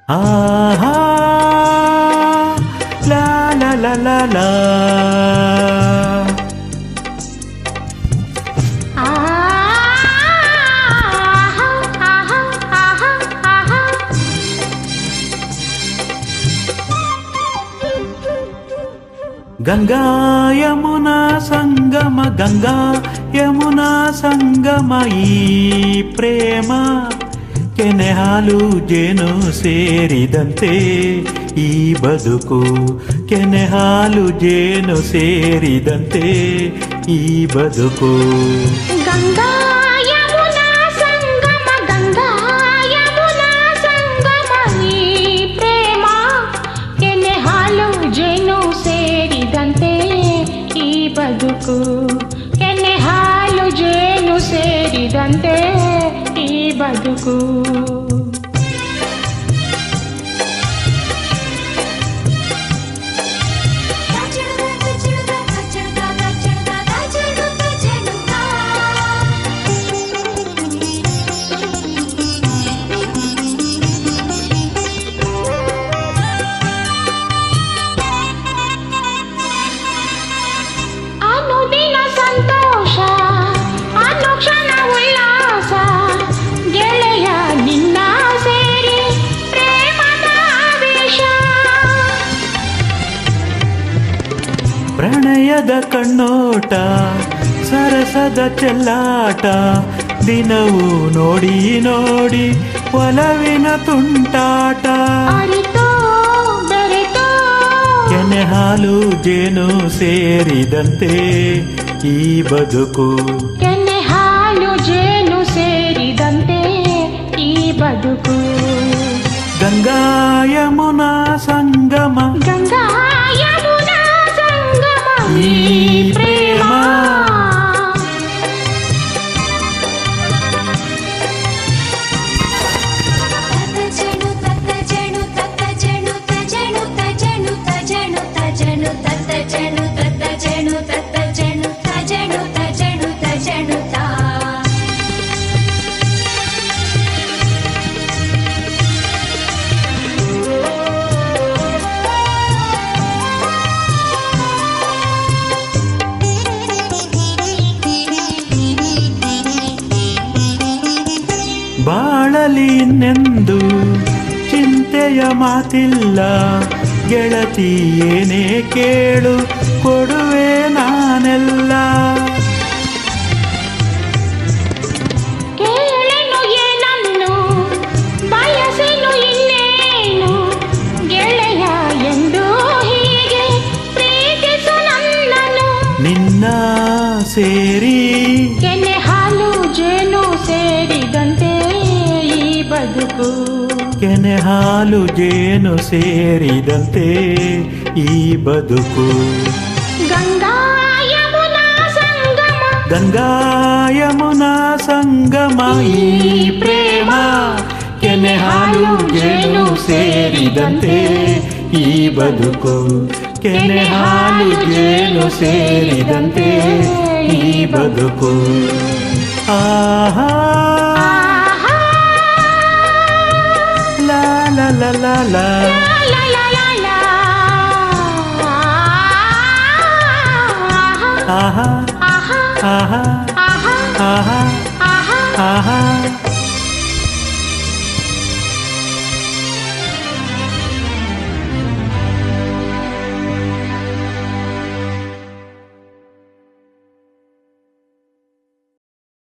ಆಹಾ ಲಾ ಲಾ ಲಾ ಲಾ ಲಾ ಗಂಗಾ ಯಮುನಾ ಸಂಗಮ ಗಂಗಾ ಯಮುನಾ ಸಂಗಮ ಈ ಪ್ರೇಮ ಕೆನೆ ಹಾಲು ಜೇನು ಸೇರಿದಂತೆ ಈ ಬದುಕು ಕೆನೆ ಹಾಲು ಜೇನು ಸೇರಿದಂತೆ ಈ ಬದುಕು ಗಂಗಾ ಯಮುನಾ ಸಂಗಮ ಗಂಗಾ ಯಮುನಾ ಸಂಗಮ ಈ ಪ್ರೇಮ ಕೆನೆ ಹಾಲು ಜೇನು ಸೇರಿದಂತೆ ಈ ಬದುಕು ಕೆನೆ ಹಾಲು ಜೇನು ಸೇರಿದಂತೆ ಈ ಬದುಕು ಅನುದಿನ ಸಂತೋಷ ಅನುಕ್ಷಣ ಉಲ್ಲಾಸ ಗೆಳೆಯ ನಿನ್ನ ಸೇರಿ ಪ್ರೇಮದ ಆವೇಶ ಪ್ರಣಯದ ಕಣ್ಣೋಟ ಸರಸದ ಚೆಲ್ಲಾಟ ದಿನವೂ ನೋಡಿ ನೋಡಿ ಒಲವಿನ ತುಂಟಾಟ ಅರಿತೋ ಬೆರೆತೋ ಕೆನೆ ಹಾಲು ಜೇನು ಸೇರಿದಂತೆ ಈ ಬದುಕು ಕೆನೆ ಹಾಲು ಜೇನು ಸೇರಿದಂತೆ ಈ ಬದುಕು ಗಂಗಾ ಯಮುನಾ ಸಂಗಮ ಗಂಗಾ ಯಮುನಾ ಸಂಗಮ ಈ ಪ್ರೇಮ ಬಾಳಲಿ ಇನ್ನೆಂದು ಚಿಂತೆಯ ಮಾತಿಲ್ಲ ಗೆಳತಿ ಏನೇ ಕೇಳು ಕೊಡುವೆ ನಾನೆಲ್ಲ ಕೇಳೆನು ಏನನ್ನು ಬಯಸೆನು ಇನ್ನೇನು ಗೆಳೆಯ ಎಂದು ಹೀಗೆ ಪ್ರೀತಿಸು ನನ್ನನು ನಿನ್ನ ಸೇರಿ ಕೆನೆ ಹಾಲು ಜೇನು ಸೇರಿದಂತೆ ಈ ಬದುಕು ಕೆನೆ ಹಾಲು ಜೇನು ಸೇರಿದಂತೆ ಈ ಬದುಕು ಗಂಗಾ ಯಮುನಾ ಸಂಗಮ ಗಂಗಾ ಯಮುನಾ ಸಂಗಮ ಈ ಪ್ರೇಮ ಕೆನೆ ಹಾಲು ಜೇನು ಸೇರಿದಂತೆ ಈ ಬದುಕು ಕೆನೆ ಹಾಲು ಜೇನು ಸೇರಿದಂತೆ ಈ ಬದುಕು ಆಹಾ ಲಾ ಲಾ ಲಾ ಲಾ ಲಾ ಲಾ ಲಾ ಲಾ ಲಾ ಆಹಾ ಆಹಾ ಆಹಾ ಆಹಾ ಆಹಾ ಆಹಾ ಆಹಾ